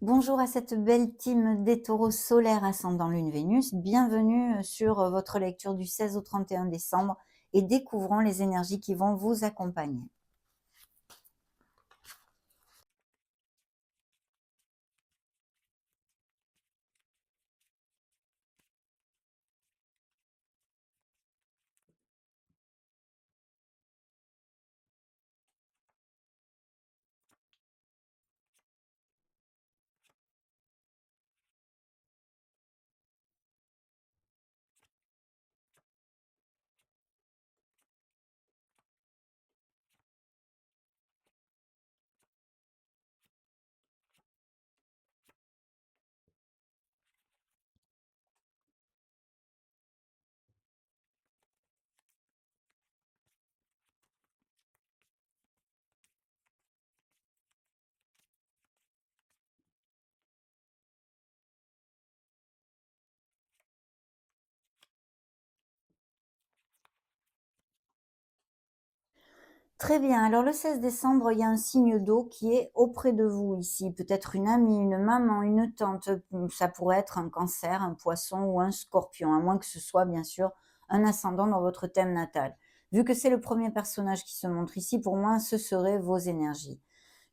Bonjour à cette belle team des taureaux solaires ascendant Lune Vénus. Bienvenue sur votre lecture du 16 au 31 décembre et découvrons les énergies qui vont vous accompagner. Très bien, alors le 16 décembre, il y a un signe d'eau qui est auprès de vous ici. Peut-être une amie, une maman, une tante, ça pourrait être un cancer, un poisson ou un scorpion, à moins que ce soit bien sûr un ascendant dans votre thème natal. Vu que c'est le premier personnage qui se montre ici, pour moi, ce seraient vos énergies.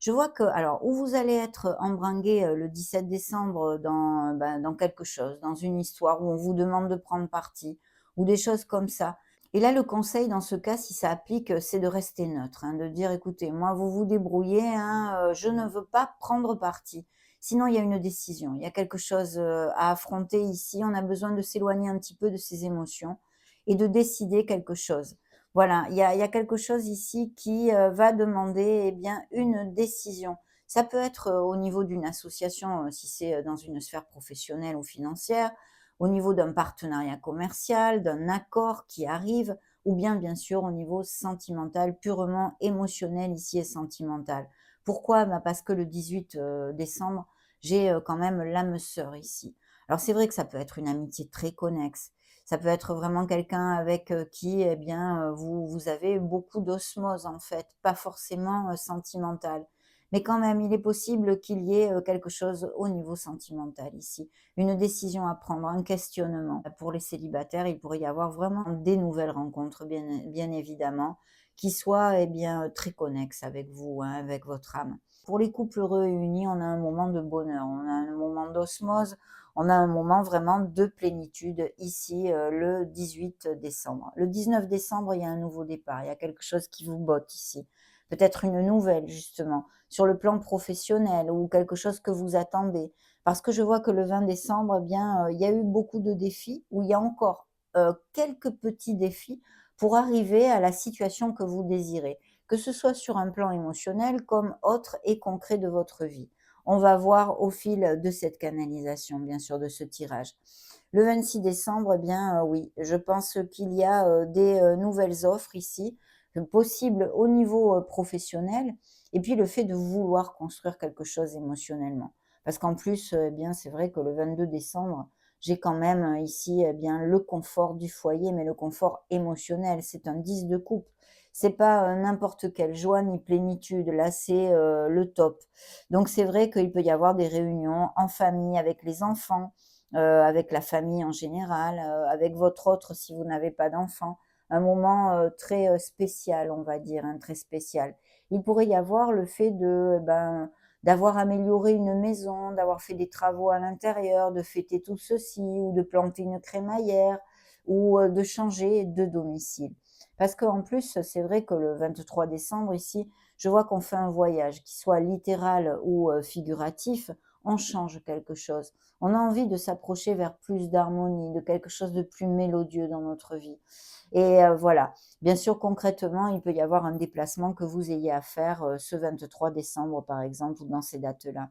Je vois que, alors, où vous allez être embringué le 17 décembre dans quelque chose, dans une histoire où on vous demande de prendre parti, ou des choses comme ça. Et là, le conseil dans ce cas, si ça applique, c'est de rester neutre, hein, de dire: «Écoutez, moi, vous vous débrouillez, hein, je ne veux pas prendre parti». Sinon, il y a une décision, il y a quelque chose, à affronter ici. On a besoin de s'éloigner un petit peu de ses émotions et de décider quelque chose. Voilà, il y a quelque chose ici qui, va demander, eh bien, une décision. Ça peut être, au niveau d'une association, si c'est, dans une sphère professionnelle ou financière, au niveau d'un partenariat commercial, d'un accord qui arrive, ou bien sûr au niveau sentimental, purement émotionnel ici et sentimental. Pourquoi? Bah, parce que le 18 décembre, j'ai quand même l'âme sœur ici. Alors c'est vrai que ça peut être une amitié très connexe, ça peut être vraiment quelqu'un avec qui, eh bien, vous avez beaucoup d'osmose en fait, pas forcément sentimentale. Mais quand même, il est possible qu'il y ait quelque chose au niveau sentimental ici, une décision à prendre, un questionnement. Pour les célibataires, il pourrait y avoir vraiment des nouvelles rencontres, bien évidemment, qui soient eh bien, très connexes avec vous, hein, avec votre âme. Pour les couples heureux et unis, on a un moment de bonheur, on a un moment d'osmose, on a un moment vraiment de plénitude ici, le 18 décembre. Le 19 décembre, il y a un nouveau départ, il y a quelque chose qui vous botte ici. Peut-être une nouvelle, justement, sur le plan professionnel ou quelque chose que vous attendez. Parce que je vois que le 20 décembre, eh bien, il y a eu beaucoup de défis, ou il y a encore, quelques petits défis pour arriver à la situation que vous désirez, que ce soit sur un plan émotionnel comme autre et concret de votre vie. On va voir au fil de cette canalisation, bien sûr, de ce tirage. Le 26 décembre, eh bien, oui, je pense qu'il y a, des, nouvelles offres ici, possibles au niveau, professionnel et puis le fait de vouloir construire quelque chose émotionnellement. Parce qu'en plus, eh bien, c'est vrai que le 22 décembre, j'ai quand même, ici, eh bien, le confort du foyer, mais le confort émotionnel. C'est un 10 de coupe. C'est pas, n'importe quelle joie ni plénitude. Là, c'est, le top. Donc c'est vrai qu'il peut y avoir des réunions en famille, avec les enfants, avec la famille en général, avec votre autre si vous n'avez pas d'enfant. Un moment, très, spécial, on va dire, hein, très spécial. Il pourrait y avoir le fait de, ben, d'avoir amélioré une maison, d'avoir fait des travaux à l'intérieur, de fêter tout ceci ou de planter une crémaillère ou, de changer de domicile. Parce qu'en plus, c'est vrai que le 23 décembre ici, je vois qu'on fait un voyage, qu'il soit littéral ou, figuratif, on change quelque chose. On a envie de s'approcher vers plus d'harmonie, de quelque chose de plus mélodieux dans notre vie et voilà. Bien sûr, concrètement, il peut y avoir un déplacement que vous ayez à faire, ce 23 décembre, par exemple, ou dans ces dates-là.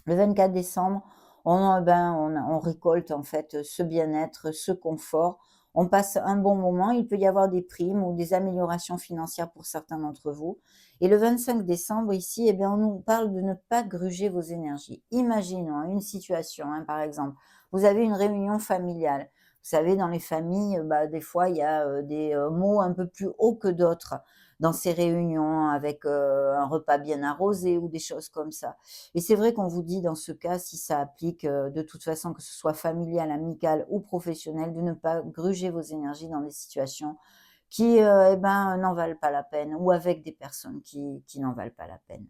Le 24 décembre, on récolte en fait ce bien-être, ce confort. On passe un bon moment, il peut y avoir des primes ou des améliorations financières pour certains d'entre vous. Et le 25 décembre, ici, eh bien, on nous parle de ne pas gruger vos énergies. Imaginons une situation, par exemple, vous avez une réunion familiale. Vous savez, dans les familles, bah, des fois, il y a des mots un peu plus hauts que d'autres dans ces réunions, avec un repas bien arrosé ou des choses comme ça. Et c'est vrai qu'on vous dit dans ce cas, si ça applique, de toute façon, que ce soit familial, amical ou professionnel, de ne pas gruger vos énergies dans des situations qui, eh ben, n'en valent pas la peine ou avec des personnes qui n'en valent pas la peine.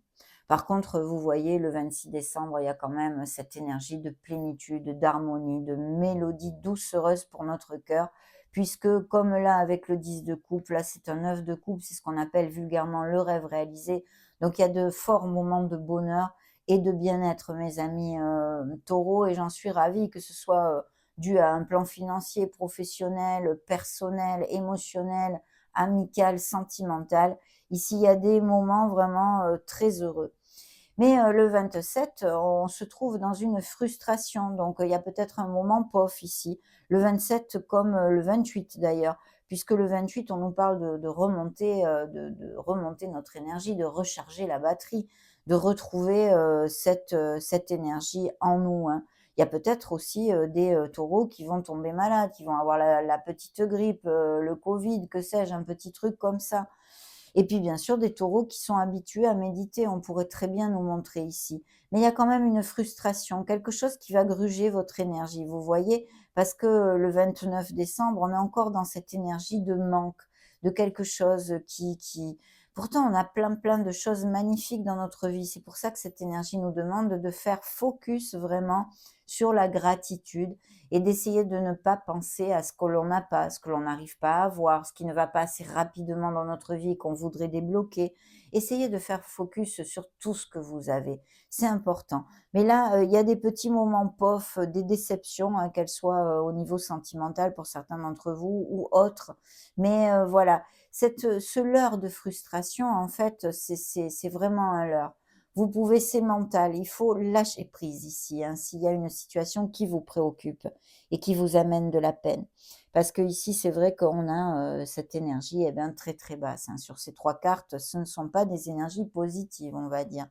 Par contre, vous voyez, le 26 décembre, il y a quand même cette énergie de plénitude, d'harmonie, de mélodie doucereuse pour notre cœur, puisque comme là, avec le 10 de coupe, là, c'est un 9 de coupe, c'est ce qu'on appelle vulgairement le rêve réalisé. Donc il y a de forts moments de bonheur et de bien-être, mes amis, taureaux, et j'en suis ravie, que ce soit, dû à un plan financier, professionnel, personnel, émotionnel, amical, sentimental. Ici, il y a des moments vraiment, très heureux. Mais le 27, on se trouve dans une frustration, donc il y a peut-être un moment POF ici. Le 27 comme, le 28 d'ailleurs, puisque le 28, on nous parle de remonter, de remonter notre énergie, de recharger la batterie, de retrouver, cette énergie en nous, hein. Il y a peut-être aussi, des, taureaux qui vont tomber malades, qui vont avoir la petite grippe, le covid, que sais-je, un petit truc comme ça. Et puis bien sûr des taureaux qui sont habitués à méditer, on pourrait très bien nous montrer ici. Mais il y a quand même une frustration, quelque chose qui va gruger votre énergie, vous voyez? Parce que le 29 décembre, on est encore dans cette énergie de manque, de quelque chose qui pourtant on a plein de choses magnifiques dans notre vie. C'est pour ça que cette énergie nous demande de faire focus vraiment sur la gratitude et d'essayer de ne pas penser à ce que l'on n'a pas, ce que l'on n'arrive pas à avoir, ce qui ne va pas assez rapidement dans notre vie et qu'on voudrait débloquer. Essayez de faire focus sur tout ce que vous avez. C'est important. Mais là, il y a des petits moments pof, des déceptions, hein, qu'elles soient, au niveau sentimental pour certains d'entre vous ou autres. Mais, voilà, ce leurre de frustration, en fait, c'est vraiment un leurre. Vous pouvez c'est mental, il faut lâcher prise ici, hein, s'il y a une situation qui vous préoccupe et qui vous amène de la peine. Parce que ici, c'est vrai qu'on a, cette énergie, eh bien, très basse, hein. Sur ces 3 cartes, ce ne sont pas des énergies positives, on va dire.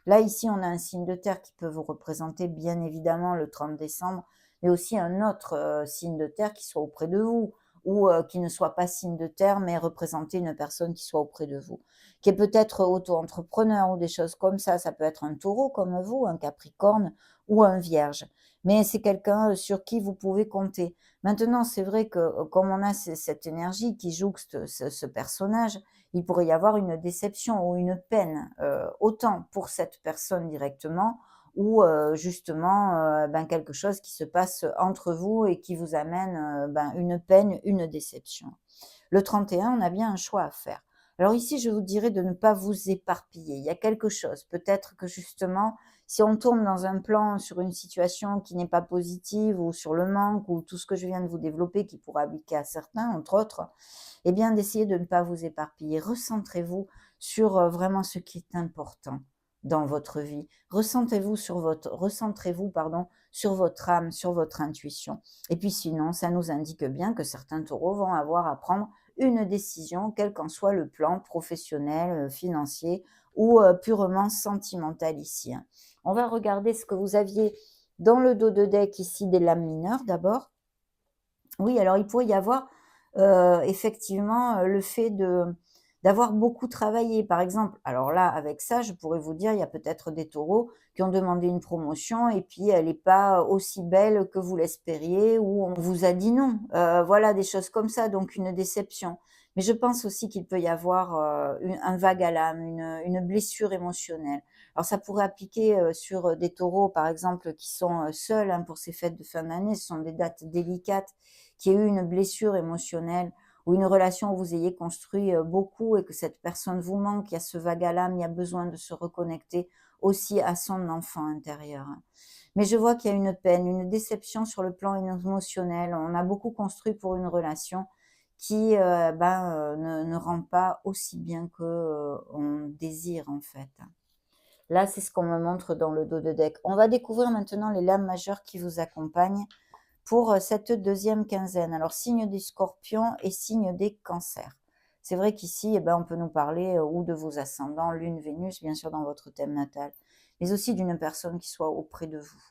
Là, ici, on a un signe de terre qui peut vous représenter, bien évidemment, le 30 décembre, mais aussi un autre, signe de terre qui soit auprès de vous ou, qui ne soit pas signe de terre, mais représenter une personne qui soit auprès de vous, qui est peut-être auto-entrepreneur ou des choses comme ça. Ça peut être un taureau comme vous, un capricorne ou un vierge, mais c'est quelqu'un, sur qui vous pouvez compter. Maintenant, c'est vrai que, comme on a cette énergie qui jouxte ce personnage, il pourrait y avoir une déception ou une peine, autant pour cette personne directement ou, justement, ben, quelque chose qui se passe entre vous et qui vous amène, ben, une peine, une déception. Le 31, on a bien un choix à faire. Alors ici, je vous dirais de ne pas vous éparpiller. Il y a quelque chose, peut-être que justement, si on tombe dans un plan sur une situation qui n'est pas positive ou sur le manque ou tout ce que je viens de vous développer qui pourra appliquer à certains, entre autres, eh bien d'essayer de ne pas vous éparpiller. Recentrez-vous sur vraiment ce qui est important dans votre vie. Recentrez-vous, pardon, sur votre âme, sur votre intuition. Et puis sinon, ça nous indique bien que certains taureaux vont avoir à prendre une décision, quel qu'en soit le plan professionnel, financier ou purement sentimental ici, hein. On va regarder ce que vous aviez dans le dos de deck ici des lames mineures d'abord. Oui, alors il pourrait y avoir, effectivement, le fait d'avoir beaucoup travaillé. Par exemple, alors là, avec ça, je pourrais vous dire, il y a peut-être des taureaux qui ont demandé une promotion et puis elle n'est pas aussi belle que vous l'espériez ou on vous a dit non. Voilà, des choses comme ça, donc une déception. Mais je pense aussi qu'il peut y avoir, un vague à l'âme, une blessure émotionnelle. Alors ça pourrait appliquer, sur, des taureaux, par exemple, qui sont, seuls, hein, pour ces fêtes de fin d'année. Ce sont des dates délicates, qu'il y ait eu une blessure émotionnelle ou une relation où vous ayez construit, beaucoup et que cette personne vous manque. Il y a ce vague à l'âme, il y a besoin de se reconnecter aussi à son enfant intérieur, hein. Mais je vois qu'il y a une peine, une déception sur le plan émotionnel. On a beaucoup construit pour une relation qui, ben, ne rend pas aussi bien que, on désire en fait, hein. Là, c'est ce qu'on me montre dans le dos de deck. On va découvrir maintenant les lames majeures qui vous accompagnent pour cette deuxième quinzaine. Alors, signe des scorpions et signe des cancers. C'est vrai qu'ici, eh ben, on peut nous parler ou de vos ascendants, Lune, Vénus, bien sûr dans votre thème natal, mais aussi d'une personne qui soit auprès de vous.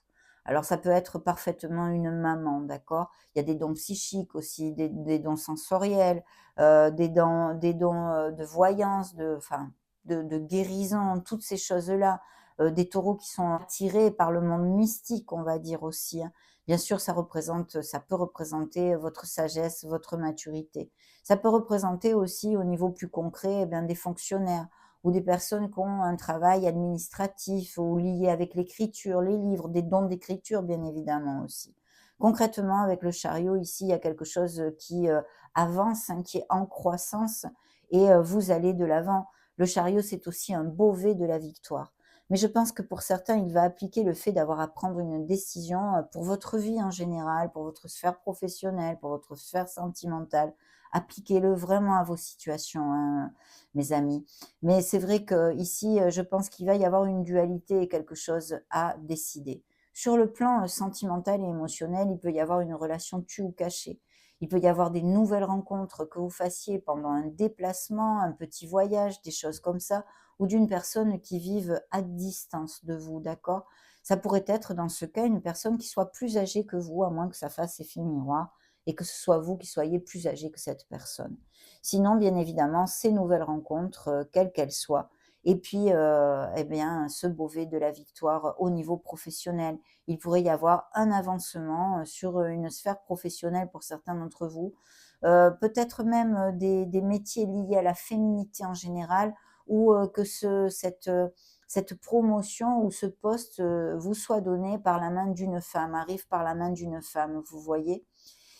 Alors, ça peut être parfaitement une maman, d'accord? Il y a des dons psychiques aussi, des dons sensoriels, des dons de voyance, enfin, de guérison, toutes ces choses-là. Des taureaux qui sont attirés par le monde mystique, on va dire aussi, hein. Bien sûr, ça peut représenter votre sagesse, votre maturité. Ça peut représenter aussi, au niveau plus concret, eh bien, des fonctionnaires ou des personnes qui ont un travail administratif ou lié avec l'écriture, les livres, des dons d'écriture, bien évidemment aussi. Concrètement, avec le chariot, ici, il y a quelque chose qui avance, hein, qui est en croissance et vous allez de l'avant. Le chariot, c'est aussi un bovet de la victoire. Mais je pense que pour certains, il va appliquer le fait d'avoir à prendre une décision pour votre vie en général, pour votre sphère professionnelle, pour votre sphère sentimentale. Appliquez-le vraiment à vos situations, hein, mes amis. Mais c'est vrai qu'ici, je pense qu'il va y avoir une dualité et quelque chose à décider. Sur le plan sentimental et émotionnel, il peut y avoir une relation tue ou cachée. Il peut y avoir des nouvelles rencontres que vous fassiez pendant un déplacement, un petit voyage, des choses comme ça, ou d'une personne qui vive à distance de vous, d'accord? Ça pourrait être dans ce cas une personne qui soit plus âgée que vous, à moins que ça fasse effet miroir, et que ce soit vous qui soyez plus âgé que cette personne. Sinon, bien évidemment, ces nouvelles rencontres, quelles qu'elles soient, et puis, eh bien, ce brevet de la victoire au niveau professionnel. Il pourrait y avoir un avancement sur une sphère professionnelle pour certains d'entre vous, peut-être même des métiers liés à la féminité en général, ou que cette promotion ou ce poste vous soit donné par la main d'une femme, arrive par la main d'une femme, vous voyez?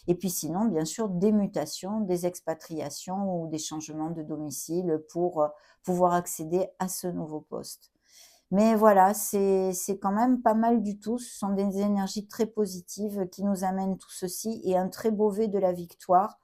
Et puis sinon, bien sûr, des mutations, des expatriations ou des changements de domicile pour pouvoir accéder à ce nouveau poste. Mais voilà, c'est quand même pas mal du tout. Ce sont des énergies très positives qui nous amènent tout ceci et un très beau V de la victoire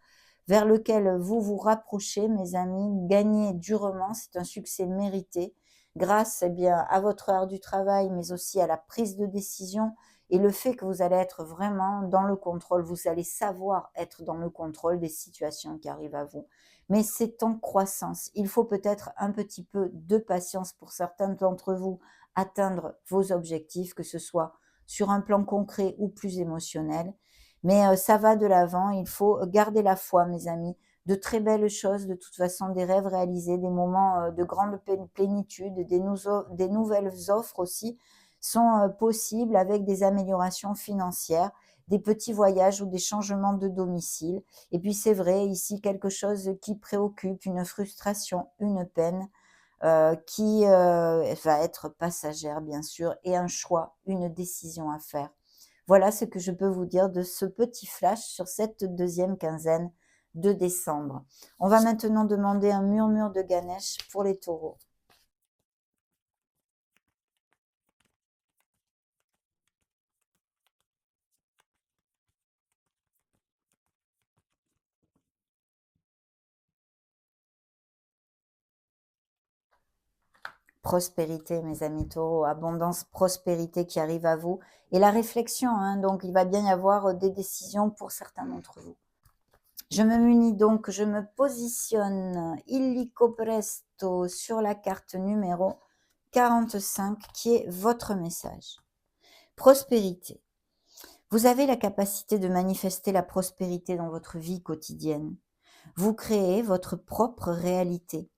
vers lequel vous vous rapprochez, mes amis. Gagnez durement, c'est un succès mérité grâce, eh bien, à votre art du travail, mais aussi à la prise de décision et le fait que vous allez être vraiment dans le contrôle. Vous allez savoir être dans le contrôle des situations qui arrivent à vous. Mais c'est en croissance. Il faut peut-être un petit peu de patience pour certains d'entre vous atteindre vos objectifs, que ce soit sur un plan concret ou plus émotionnel. Mais ça va de l'avant, il faut garder la foi, mes amis. De très belles choses, de toute façon, des rêves réalisés, des moments de grande plénitude, des nouvelles offres aussi sont possibles avec des améliorations financières, des petits voyages ou des changements de domicile. Et puis c'est vrai, ici, quelque chose qui préoccupe, une frustration, une peine qui va être passagère, bien sûr, et un choix, une décision à faire. Voilà ce que je peux vous dire de ce petit flash sur cette deuxième quinzaine de décembre. On va maintenant demander un murmure de Ganesh pour les taureaux. Prospérité, mes amis taureaux, abondance, prospérité qui arrive à vous. Et la réflexion, hein, donc il va bien y avoir des décisions pour certains d'entre vous. Je me munis donc, je me positionne illico presto sur la carte numéro 45 qui est votre message. Prospérité. Vous avez la capacité de manifester la prospérité dans votre vie quotidienne. Vous créez votre propre réalité.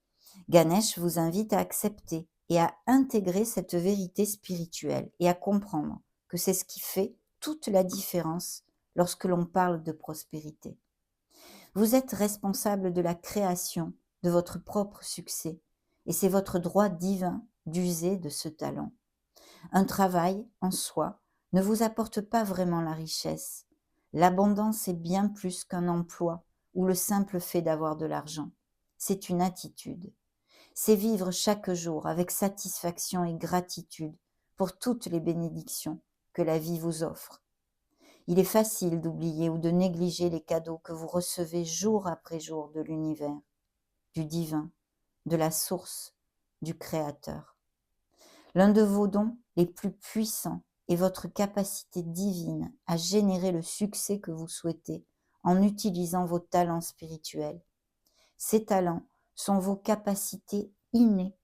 Ganesh vous invite à accepter et à intégrer cette vérité spirituelle et à comprendre que c'est ce qui fait toute la différence lorsque l'on parle de prospérité. Vous êtes responsable de la création de votre propre succès et c'est votre droit divin d'user de ce talent. Un travail, en soi, ne vous apporte pas vraiment la richesse. L'abondance est bien plus qu'un emploi ou le simple fait d'avoir de l'argent. C'est une attitude. C'est vivre chaque jour avec satisfaction et gratitude pour toutes les bénédictions que la vie vous offre. Il est facile d'oublier ou de négliger les cadeaux que vous recevez jour après jour de l'univers, du divin, de la source, du Créateur. L'un de vos dons les plus puissants et votre capacité divine à générer le succès que vous souhaitez en utilisant vos talents spirituels. Ces talents sont vos capacités innées,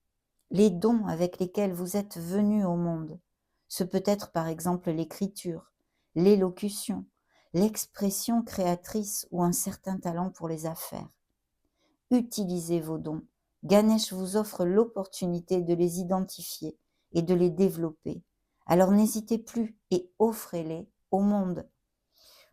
les dons avec lesquels vous êtes venu au monde. Ce peut être par exemple l'écriture, l'élocution, l'expression créatrice ou un certain talent pour les affaires. Utilisez vos dons. Ganesh vous offre l'opportunité de les identifier et de les développer. Alors n'hésitez plus et offrez-les au monde.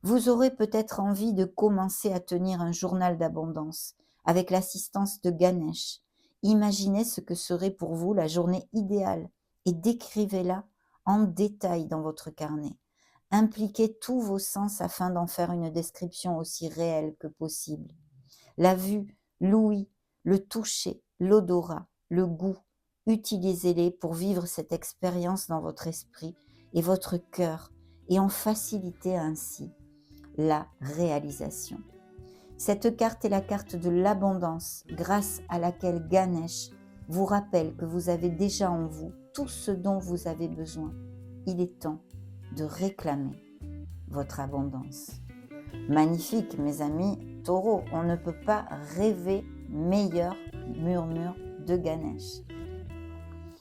Vous aurez peut-être envie de commencer à tenir un journal d'abondance avec l'assistance de Ganesh. Imaginez ce que serait pour vous la journée idéale et décrivez-la en détail dans votre carnet. Impliquez tous vos sens afin d'en faire une description aussi réelle que possible. La vue, l'ouïe, le toucher, l'odorat, le goût, utilisez-les pour vivre cette expérience dans votre esprit et votre cœur et en faciliter ainsi la réalisation. Cette carte est la carte de l'abondance grâce à laquelle Ganesh vous rappelle que vous avez déjà en vous tout ce dont vous avez besoin. Il est temps de réclamer votre abondance. Magnifique, mes amis taureaux, on ne peut pas rêver meilleur, murmure de Ganesh.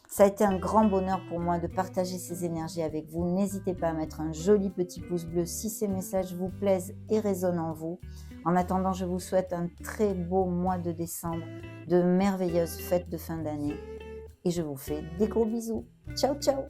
Ça a été un grand bonheur pour moi de partager ces énergies avec vous. N'hésitez pas à mettre un joli petit pouce bleu si ces messages vous plaisent et résonnent en vous. En attendant, je vous souhaite un très beau mois de décembre, de merveilleuses fêtes de fin d'année et je vous fais des gros bisous. Ciao, ciao!